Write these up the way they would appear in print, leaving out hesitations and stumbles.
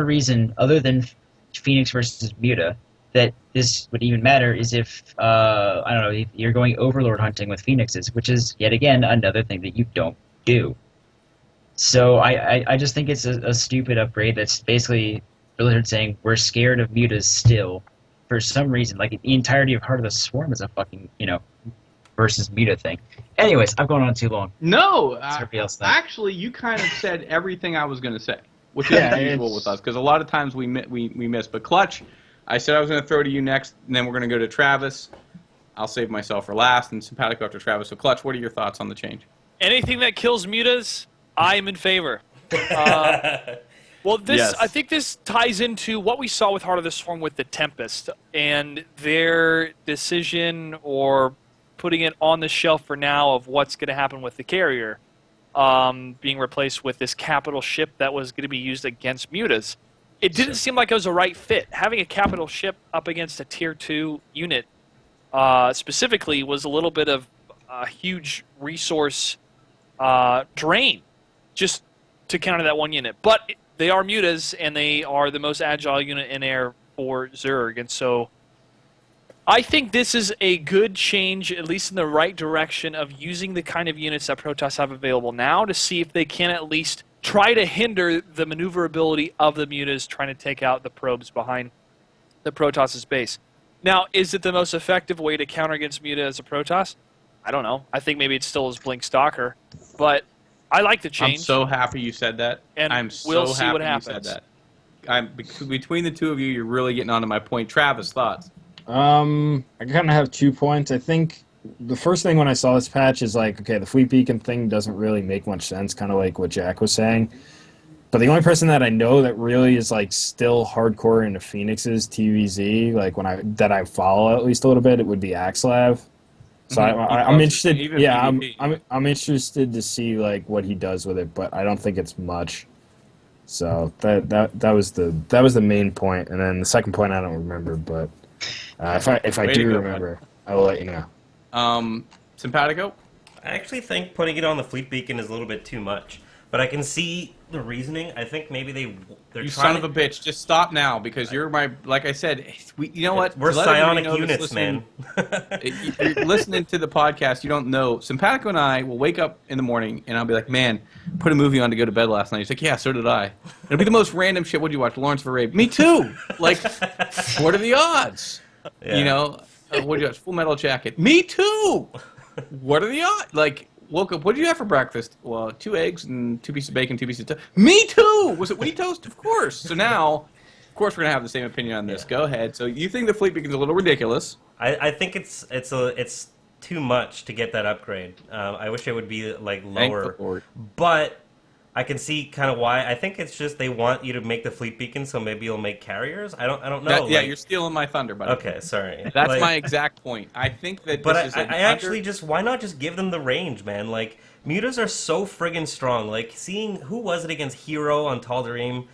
reason other than Phoenix versus Muta that this would even matter is if I don't know if you're going Overlord hunting with Phoenixes, which is yet again another thing that you don't do. So I just think it's a stupid upgrade that's basically Blizzard saying we're scared of mutas still for some reason. Like the entirety of Heart of the Swarm is a fucking versus muta thing. Anyways, I've gone on too long. No, Actually, you kind of said everything I was going to say, which is unusual with us because a lot of times we miss. But Clutch, I said I was going to throw to you next, and then we're going to go to Travis. I'll save myself for last, and Simpatico after Travis. So Clutch, what are your thoughts on the change? Anything that kills mutas, I am in favor. Well, Yes. I think this ties into what we saw with Heart of the Swarm with the Tempest and their decision or putting it on the shelf for now of what's going to happen with the carrier being replaced with this capital ship that was going to be used against mutas. It didn't seem like it was a right fit. Having a capital ship up against a tier 2 unit specifically was a little bit of a huge resource drain just to counter that one unit. But they are mutas, and they are the most agile unit in air for Zerg. And so I think this is a good change, at least in the right direction, of using the kind of units that Protoss have available now to see if they can at least try to hinder the maneuverability of the mutas trying to take out the probes behind the Protoss' base. Now, is it the most effective way to counter against muta as a Protoss? I don't know. I think maybe it still is Blink Stalker, but I like the change. I'm so happy you said that. And I'm so we'll see happy what you happens. said that. Between the two of you, you're really getting onto my point. Travis, thoughts? I kind of have 2 points. I think the first thing when I saw this patch is like, okay, the Fleet Beacon thing doesn't really make much sense, kind of like what Jack was saying. But the only person that I know that really is like still hardcore into Phoenix's TVZ, like that I follow at least a little bit, it would be Axlav. So I'm interested. Yeah, I'm interested to see like what he does with it, but I don't think it's much. So that was the main point, and then the second point I don't remember, but if I do remember, I will let you know. Simpatico? I actually think putting it on the Fleet Beacon is a little bit too much, but I can see the reasoning. I think maybe they're You trying son of a bitch! Just stop now because you're my. Like I said, you know what? We're To let everybody psionic know that's units, man. You're listening to the podcast, you don't know. Simpatico and I will wake up in the morning and I'll be like, "Man, put a movie on to go to bed last night." He's like, "Yeah, so did I." It'll be the most random shit. What did you watch? Lawrence of Arabia. Me too. Like, what are the odds? Yeah. You know, what did you watch? Full Metal Jacket. Me too. What are the odds? Like. Woke up. What did you have for breakfast? Well, 2 eggs and 2 pieces of bacon, 2 pieces of toast. Me too. Was it Winnie toast? Of course. So now, of course, we're gonna have the same opinion on this. Yeah. Go ahead. So you think the Fleet Beacon's a little ridiculous? I think it's too much to get that upgrade. I wish it would be like lower, but I can see kind of why. I think it's just they want you to make the Fleet Beacon, so maybe you'll make carriers. I don't know. Yeah, you're stealing my thunder, buddy. Okay, sorry. That's my exact point. I think that. But this is I actually just why not just give them the range, man? Like mutas are so friggin' strong. Like seeing who was it against Hero on Tal'Darim,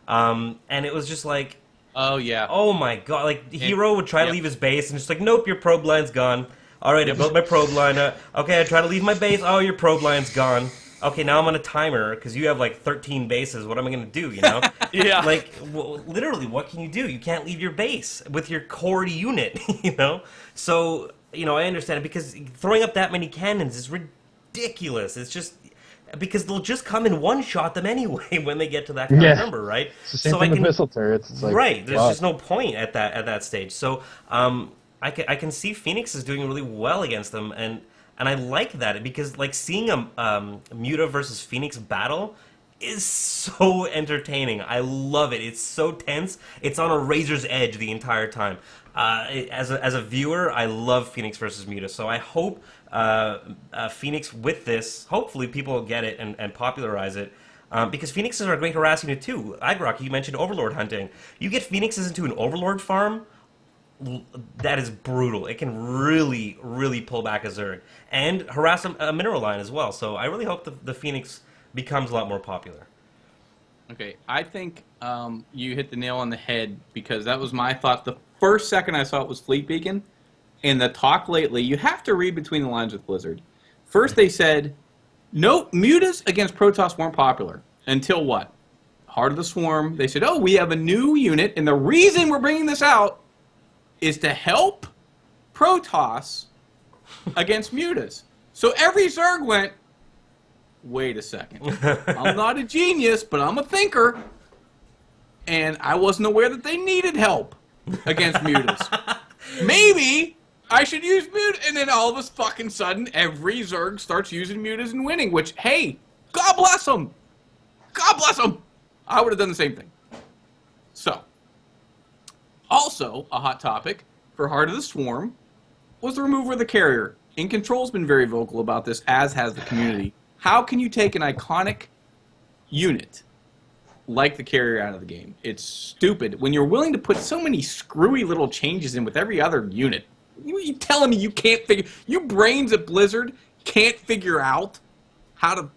and it was just like, oh yeah, oh my god! Like Hero would try to leave his base and just like, nope, your probe line's gone. All right, I built my probe line. Okay, I try to leave my base. Oh, your probe line's gone. Okay, now I'm on a timer because you have like 13 bases. What am I going to do, you know? Yeah. Like, literally, what can you do? You can't leave your base with your core unit, you know? So, you know, I understand it because throwing up that many cannons is ridiculous. It's just because they'll just come and one-shot them anyway when they get to that kind of number, right? It's the same thing with missile turrets. It's like, right, there's just no point at that stage. So I can see Phoenix is doing really well against them, and I like that because like seeing a Muta versus Phoenix battle is so entertaining. I love it. It's so tense. It's on a razor's edge the entire time. As a viewer, I love Phoenix versus Muta. So I hope Phoenix with this, hopefully people will get it and popularize it. Because Phoenixes are a great harass unit too. Igrok, you mentioned Overlord hunting. You get Phoenixes into an Overlord farm, that is brutal. It can really, really pull back a Zerg. And harass a mineral line as well. So I really hope the Phoenix becomes a lot more popular. Okay, I think you hit the nail on the head because that was my thought. The first second I saw it was Fleet Beacon. In the talk lately, you have to read between the lines with Blizzard. First they said, no, mutas against Protoss weren't popular. Until what? Heart of the Swarm, they said, oh, we have a new unit, and the reason we're bringing this out is to help Protoss against Mutas. So every Zerg went, wait a second. I'm not a genius, but I'm a thinker. And I wasn't aware that they needed help against Mutas. Maybe I should use Mutas. And then all of a fucking sudden, every Zerg starts using Mutas and winning, which, hey, God bless them. God bless them. I would have done the same thing. So, also a hot topic for Heart of the Swarm was the removal of the carrier. In Control's been very vocal about this, as has the community. How can you take an iconic unit like the carrier out of the game? It's stupid. When you're willing to put so many screwy little changes in with every other unit, you telling me you can't figure... You brains at Blizzard can't figure out how to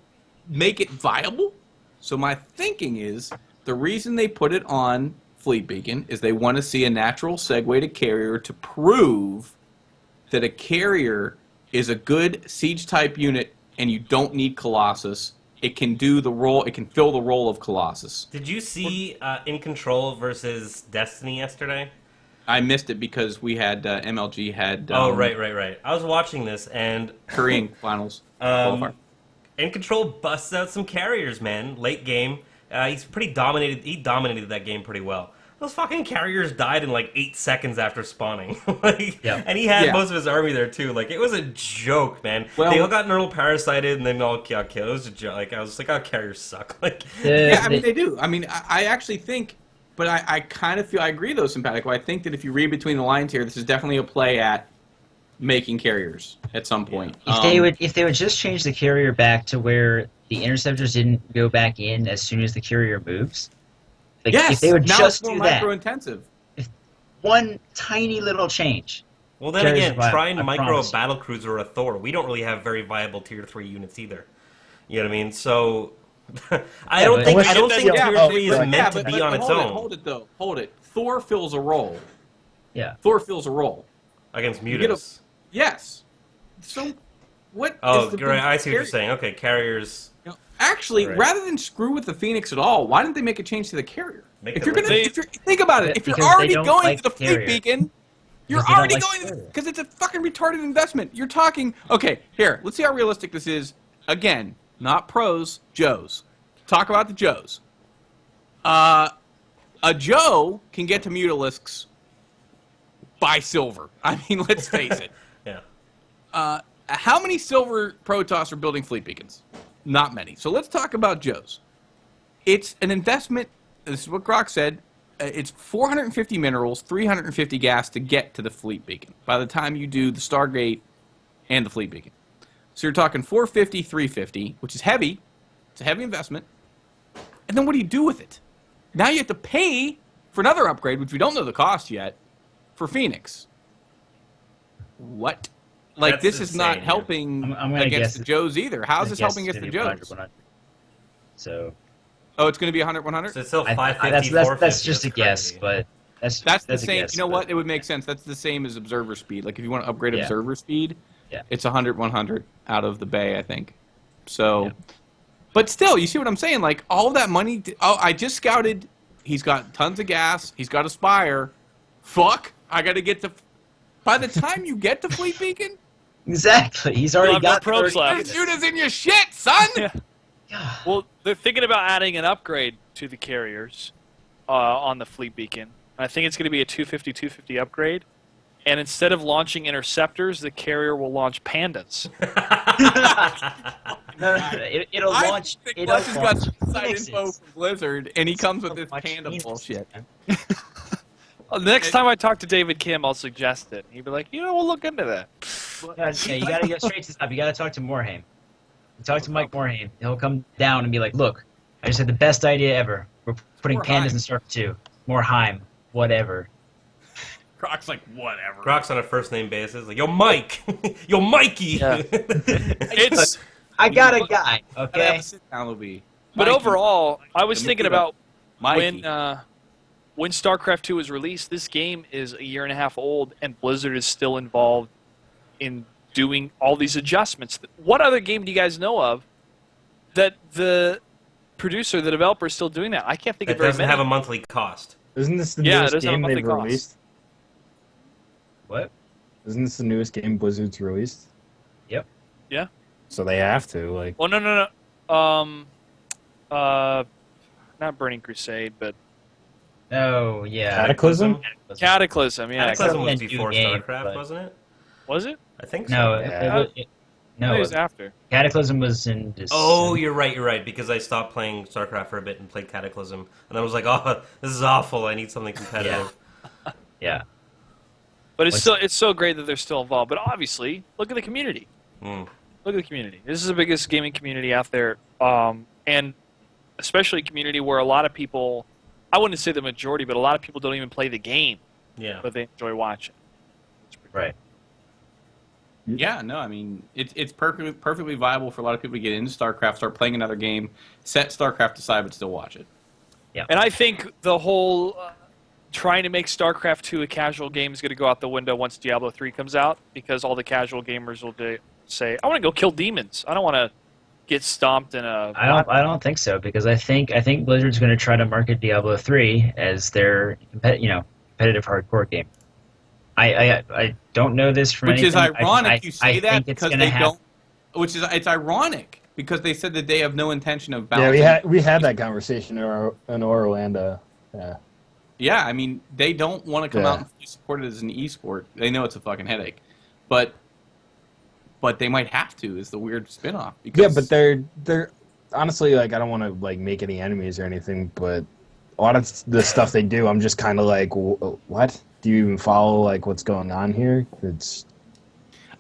make it viable? So my thinking is, the reason they put it on Fleet Beacon is they want to see a natural segue to carrier to prove that a carrier is a good siege-type unit and you don't need Colossus. It can do the role. It can fill the role of Colossus. Did you see In Control versus Destiny yesterday? I missed it because we had MLG had. Oh right. I was watching this and Korean finals. In Control busts out some carriers, man. Late game, he's pretty dominated. He dominated that game pretty well. Those fucking carriers died in like 8 seconds after spawning. And he had most of his army there too. Like, it was a joke, man. Well, they all got neural parasited and then all got killed. It was a joke. Like, I was like, oh, carriers suck. Like, yeah, I mean, they do. I mean, I actually think, but I kind of feel, I agree though, Simpatico. I think that if you read between the lines here, this is definitely a play at making carriers at some point. If they would just change the carrier back to where the interceptors didn't go back in as soon as the carrier moves. Like, yes, if they would now just it's more do that, micro-intensive. if one tiny little change. Well, then again, try and micro a promise. battlecruiser or a Thor. We don't really have very viable tier 3 units either. You know what I mean? So I don't think tier 3 is meant to be on its own. Hold it though. Hold it. Thor fills a role. Yeah. Thor fills a role against Mutas. Yes. So what? Oh, right. I see what you're saying. Okay, carriers. Actually, rather than screw with the Phoenix at all, why didn't they make a change to the carrier? Think about it. If you're already going to the Fleet Beacon, you're already going because it's a fucking retarded investment. You're talking. Okay, here. Let's see how realistic this is. Again, not pros, Joes. Talk about the Joes. A Joe can get to Mutalisks by silver. I mean, let's face it. Yeah. How many silver Protoss are building Fleet Beacons? Not many. So let's talk about Joe's. It's an investment. This is what Grok said. It's 450 minerals, 350 gas to get to the Fleet Beacon by the time you do the Stargate and the Fleet Beacon. So you're talking 450, 350, which is heavy. It's a heavy investment. And then what do you do with it? Now you have to pay for another upgrade, which we don't know the cost yet, for Phoenix. What? Like, that's this is not helping against the Joes either. How's this helping against the Joes? 100. So. Oh, it's going to be 100-100? So it's still 550, that's just a guess, but that's the same. Guess, you know what? It would make sense. That's the same as observer speed. Like, if you want to upgrade observer speed, it's 100-100 out of the bay, I think. So, but still, you see what I'm saying? Like, all of that money. I just scouted. He's got tons of gas. He's got a Spire. Fuck. I got to get to. By the time you get to Fleet Beacon. Exactly. He's already got probes left. This unit's in your shit, son. Yeah. Well, they're thinking about adding an upgrade to the carriers on the Fleet Beacon. I think it's going to be a 250 upgrade. And instead of launching interceptors, the carrier will launch pandas. It'll launch. It'll got inside info from Blizzard, and he comes with this panda bullshit. Well, the next time I talk to David Kim, I'll suggest it. He'd be like, we'll look into that. Yeah, you got to get straight to the top. You got to talk to Morhaime. Talk to Mike Morhaime. He'll come down and be like, look, I just had the best idea ever. We're putting pandas in Stark 2. Morhaime. Whatever. Croc's like, whatever. Croc's on a first-name basis. Like, yo, Mike! Yo, Mikey! Yeah. I got a guy, okay? But overall, I was thinking about when StarCraft 2 was released, this game is a year and a half old, and Blizzard is still involved in doing all these adjustments. What other game do you guys know of that the producer, the developer, is still doing that. I can't think That of very doesn't many. have a monthly cost. Isn't this the Yeah, it newest doesn't have a game monthly they've cost. released? What? Isn't this the newest game Blizzard's released? Yep. Yeah. So they have to, like... Well, no. Not Burning Crusade, but Oh, yeah. Cataclysm? Cataclysm. Yeah, Cataclysm was Cataclysm is before new game, StarCraft, but- wasn't it? Was it? I think so. No, Yeah. I no. think it was after. Cataclysm was in December. Oh, you're right, because I stopped playing StarCraft for a bit and played Cataclysm. And I was like, oh, this is awful, I need something competitive. Yeah. But it's so great that they're still involved. But obviously, look at the community. Mm. Look at the community. This is the biggest gaming community out there, and especially a community where a lot of people, I wouldn't say the majority, but a lot of people don't even play the game, Yeah. but they enjoy watching. Right. Yeah, no, I mean, it's perfectly viable for a lot of people to get into StarCraft, start playing another game, set StarCraft aside, but still watch it. And I think the whole trying to make StarCraft 2 a casual game is going to go out the window once Diablo 3 comes out, because all the casual gamers will say, I want to go kill demons. I don't want to get stomped in a... I don't think so, because I think Blizzard's going to try to market Diablo 3 as their competitive hardcore game. I don't know this from Which is anything. ironic you say that think it's because gonna they happen. don't. It's ironic because they said that they have no intention of Yeah, balancing. we had that conversation in Orlando. Yeah. Yeah, I mean, they don't want to come Yeah. out and support it as an esport. They know it's a fucking headache, but they might have to. Is the weird spinoff? Because Yeah, but they're honestly, like, I don't want to like make any enemies or anything, but a lot of the stuff they do, I'm just kind of like, what? Do you even follow like what's going on here?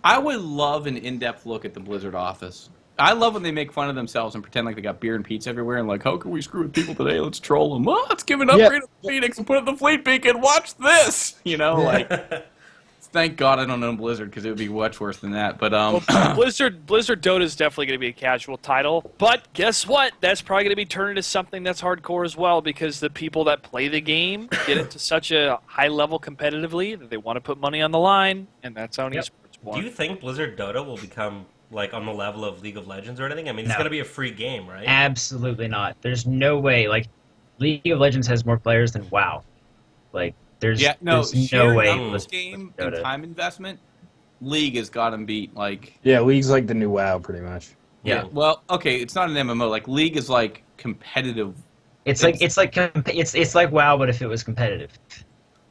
I would love an in-depth look at the Blizzard office. I love when they make fun of themselves and pretend like they got beer and pizza everywhere and like, how can we screw with people today? Let's troll them. Oh, let's give an upgrade to Phoenix and put it in the Fleet Beacon. Watch this. Like, thank God I don't know Blizzard because it would be much worse than that. But Blizzard Dota is definitely going to be a casual title. But guess what? That's probably going to be turned into something that's hardcore as well, because the people that play the game get it to such a high level competitively that they want to put money on the line, and that's how esports Do you think Blizzard Dota will become like on the level of League of Legends or anything? I mean, it's No. going to be a free game, right? Absolutely not. There's no way. Like, League of Legends has more players than WoW. Like, there's yeah, no, there's sheer no way. numbers game and Dota. time investment, League has got them beat. Like, Yeah, League's like the new WoW, pretty much. Yeah. well, okay, it's not an MMO. Like, League is like competitive. It's like WoW, but if it was competitive.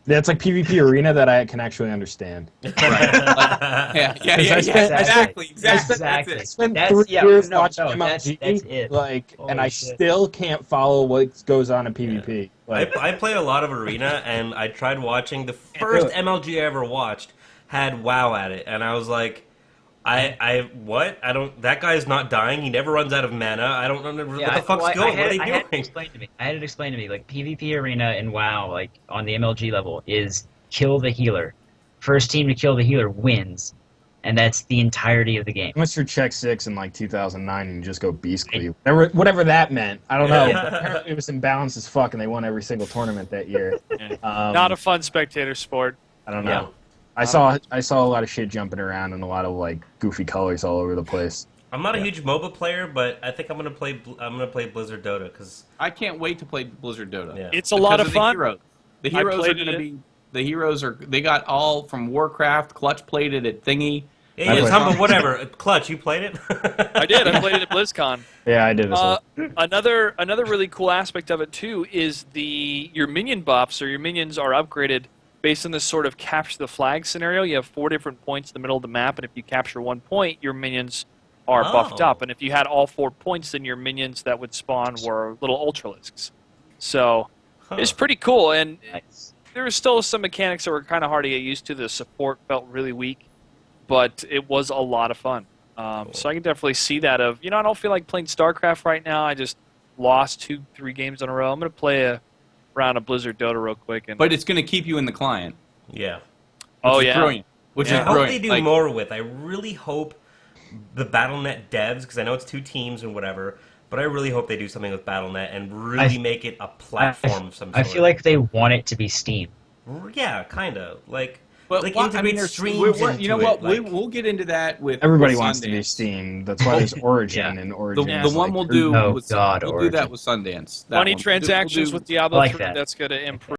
Yeah, it's like PvP arena that I can actually understand. Yeah, exactly. That's it. Spent That's- 3 yeah, years no, watching no, MLG, that's it. like, Holy and I shit. still can't follow what goes on in PvP. Like, I play a lot of Arena, and I tried watching the first MLG I ever watched had WoW at it, and I was like, what? I don't. That guy's not dying. He never runs out of mana. I don't know what the fuck's going. What are they I had it doing? explained to me. Like, PvP arena in WoW, like on the MLG level, is kill the healer. First team to kill the healer wins, and that's the entirety of the game. unless you're check 6 in like 2009 and you just go beast cleave, whatever that meant. I don't know. Yeah. But apparently it was imbalanced as fuck, and they won every single tournament that year. Not a fun spectator sport. I don't know. Yeah. I saw a lot of shit jumping around and a lot of like goofy colors all over the place. I'm not a huge MOBA player, but I think I'm gonna play Blizzard Dota because I can't wait to play Blizzard Dota. Yeah. It's a lot of The fun. heroes, the I heroes are played going to it. be. The heroes are. They got all from Warcraft. Clutch played it at Thingy. yeah, played- Tom, whatever. Clutch, you played it? I did. I played it at BlizzCon. Yeah, I did as well. Another really cool aspect of it too is your minion buffs, or your minions are upgraded based on this sort of capture the flag scenario. You have 4 different points in the middle of the map, and if you capture 1 point, your minions are buffed Oh. up. And if you had all 4 points, then your minions that would spawn were little ultralisks. So it's pretty cool, and Nice. there were still some mechanics that were kind of hard to get used to. The support felt really weak, but it was a lot of fun. So I can definitely see that I don't feel like playing StarCraft right now. I just lost 2-3 games in a row. I'm going to play a round of Blizzard Dota real quick. But it's going to keep you in the client. Yeah. Oh, Which is yeah. brilliant. Which I is hope brilliant. they do Like, more with. I really hope the BattleNet devs, because I know it's 2 teams and whatever, but I really hope they do something with BattleNet and really make it a platform of some sort. I feel like they want it to be Steam. Yeah, kind of. Like, But like well, integrate there's- streams you into know what? it. Like, We'll get into that with Everybody with wants to do Sundance. Steam. That's why there's Origin, Yeah. and The, Origin. Yeah. the is one like, we'll do. Oh, with, God, we'll do that Origin. with Sundance. That Money one. transactions We'll do- with Diablo I like 3, that. that's going to improve